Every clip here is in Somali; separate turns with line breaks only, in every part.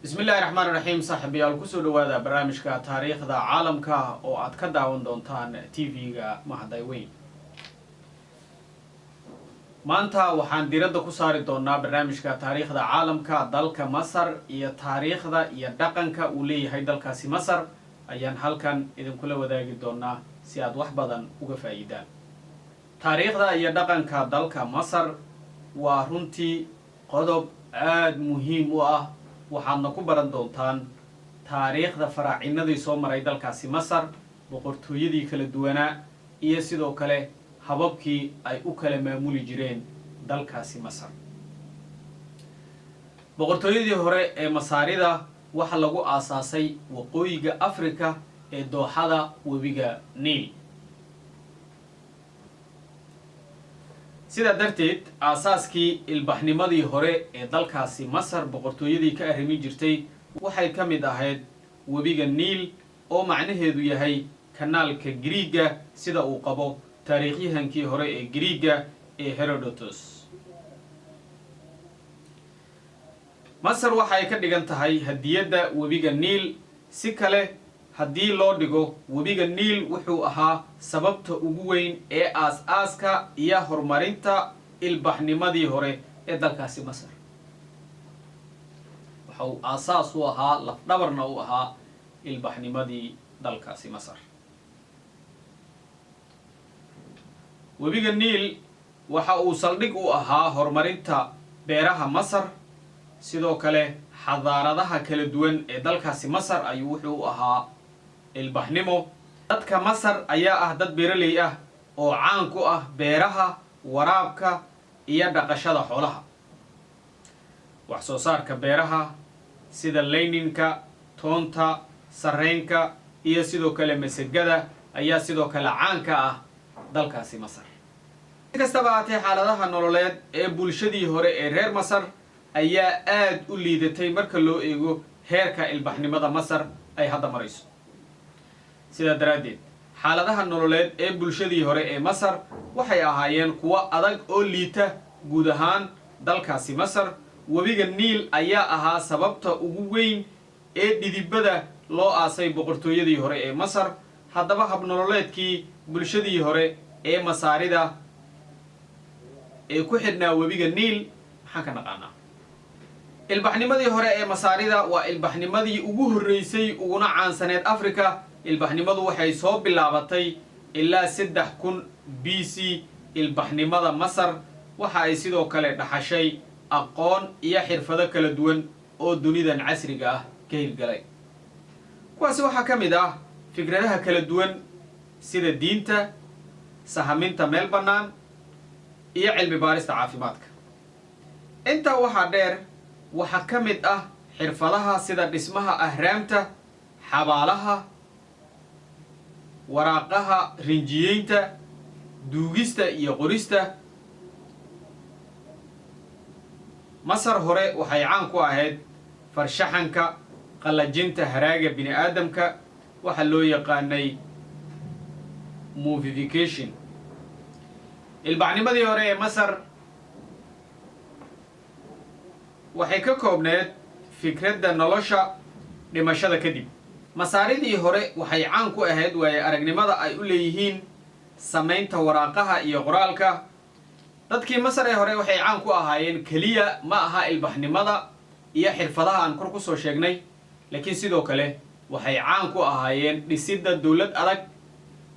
بسم الله الرحمن الرحيم صاحبي الكسو دوادا برامجka taariikhda caalamka oo aad ka daawan doontaan TV-ga Mahadayweyn maanta waxaan diiradda ku saari doonaa barnaamijka taariikhda caalamka dalka Masar iyo taariikhda iyo dhaqanka uu leeyahay dalkaasi Masar ayaan halkan idinkula wadaagi doonaa si aad wax badan uga faa'iidaan taariikhda iyo dhaqanka dalka Masar waa runtii qodob aad muhiim u ah waxaadna ku baran doontaan taariikhda faraacinadii soo maray dalkaasi Masar boqortooyadii kala duwanaa iyo sidoo kale hababkii ay u kala maamuli jireen dalkaasi Masar boqortooyadii hore ee Masaarida waxa lagu aasaasay waqooyiga Afrika ee dooxada webiga Niil sida darteed aasaaskii ilbaxnimadii hore ee dalkaasi Masar boqortooyadii ka arrimi jirtay waxay ka mid ahayd webiga Niil oo macnaheedu yahay kanaalka Greega sida uu qabo taariikhyahankii hore ee Greega ee Herodotus Masar waxay ka dhigan tahay hadiyada webiga Niil si kale haddii loo dhigo webiga Niil wuxuu ahaa sababta ugu weyn ee aas-aaska iyo horumarinta ilbaxnimadii hore ee dalkaasi Masar waxa uu aasaas u ahaa lafdhabarna u ahaa ilbaxnimadii dalkaasi Masar webiga Niil waxa uu saldhig u ahaa horumarinta beeraha Masar sidoo kale xadaaradaha kala duwan ee dalkaasi Masar ayuu wuxuu u ahaa ilbaxnimo dadka Masar ayaa ah dad beeraley ah oo caan ku ah beeraha waraabka iyo dhaqashada xoolaha wax soo saarka beeraha sida leyninka toonta sarreenka iyo sidoo kale masagada ayaa sidoo kale caan ka ah dalkaasi Masar inkastaba ahaatee xaaladaha nololeed ee bulshadii hore ee reer Masar ayaa aad u liidatay marka loo eego heerka ilbaxnimada Masar ay hadda marayso sida daraadeed xaaladaha nololeed ee bulshadii hore ee Masar waxay ahaayeen kuwa adag oo liita guud ahaan dalkaasi Masar webiga Niil ayaa ahaa sababta ugu weyn ee dhidibada loo aasay boqortooyadii hore ee Masar haddaba hab nololeedkii bulshadii hore ee Masaarida ee ku xidhnaa webiga Niil maxaan ka naqaanaa ilbaxnimadii hore ee Masaarida waa ilbaxnimadii ugu horreysay uguna caansaneed Afrika ilbaxnimadu waxay soo bilaabatay ilaa 3000 BC ilbaxnimada Masar waxa ay sidoo kale dhaxashay aqoon iyo xirfado kala duwan oo dunidan casriga ah ka hirgalay kuwaasi waxaa ka mid ah fikradaha kala duwan sida diinta sahaminta meel bannaan iyo cilmi baarista caafimaadka intaa waxaa dheer waxaa ka mid ah xirfadaha sida dhismaha ahraamta xabaalaha waraaqaha rinjiyeynta duugista iyo qorista Masar hore waxay caan ku ahayd farshaxanka qalajinta haraaga bini aadamka waxa loo yaqaanay mummification ilbaxnimadii hore ee Masar waxay ka koobneed fikradda nolosha dhimashada kadib Masaaridii hore waxay caan ku ahayd waaye aragnimada ay u leeyihiin sameynta waraaqaha iyo qoraalka dadkii Masar ee hore waxay caan ku ahaayeen kaliya ma aha ilbaxnimada iyo xirfadaha aan kor ku soo sheegnay laakiin sidoo kale waxay caan ku ahaayeen dhisidda dawlad adag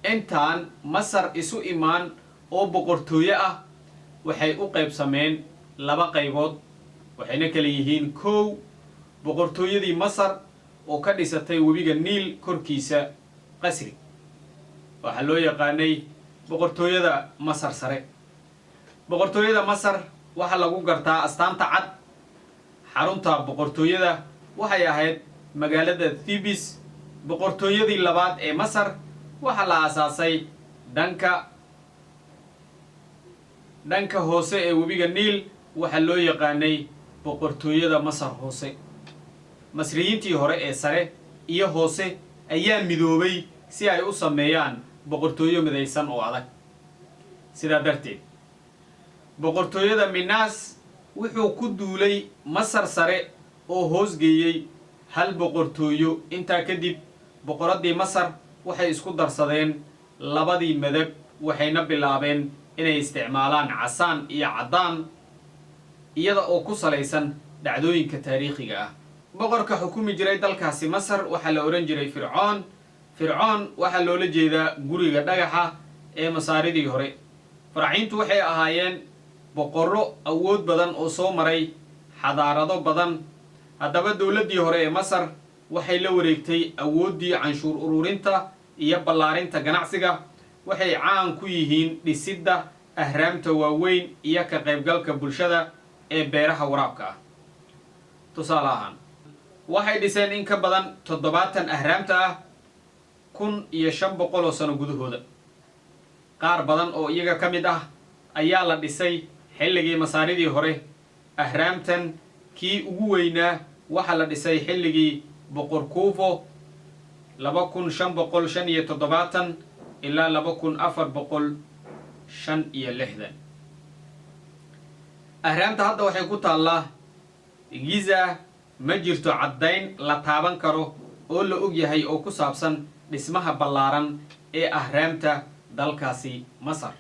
intaan Masar isu imaan oo boqortooyo ah waxay u qaybsameen laba qaybood waxayna kala yihiin kow boqortooyadii Masar oo ka dhisatay webiga Niil korkiisa qasri waxa loo yaqaanay boqortooyada Masar sare boqortooyada Masar waxa lagu gartaa astaanta cad xarunta boqortooyada waxay ahayd magaalada Thebes boqortooyadii labaad ee Masar waxa la aasaasay dhanka hoose ee webiga Niil waxa loo yaqaanay boqortooyada Masar hoose masriyiintii hore ee sare iyo hoose ayaa midoobay si ay u sameeyaan boqortooyo midaysan oo adag sida darteed boqortooyada Minas wuxuu ku duulay Masar sare oo hoos geeyay hal boqortooyo. intaa kadib boqoraddii masar waxay isku darsadeen labadii madab waxayna bilaabeen inay isticmaalaan casaan iyo caddaan iyada oo ku salaysan dhacdooyinka taariikhiga ah. boqorka xukumi jiray dalkaasi masar waxaa la odhan jiray fircoon. fircoon waxaa loola jeedaa guriga dhagaxa ee masaaridii hore. faraaciintu waxay ahaayeen boqorro awood badan oo soo maray xadaarado badan. haddaba dowladdii hore ee masar waxay la wareegtay awooddii canshuur ururinta iyo ballaarinta ganacsiga. waxay caan ku yihiin dhisidda ahraamta waaweyn iyo ka qaybgalka bulshada ee beeraha waraabka ah. tusaale ahaan waxay dhiseen in ka badan 70 ahraamta ah 1500 oo sano gudahooda. qaar badan oo iyaga ka mid ah ayaa la dhisay xilligii masaaridii hore. ahraamtan kii ugu weynaa waxaa la dhisay xilligii boqor kuufo 2575 ilaa 2465. ahraamta hadda waxay ku taallaa giza. ma jirto caddayn la taaban karo oo la og yahay oo ku saabsan dhismaha ballaaran ee ahraamta dalkaasi masar.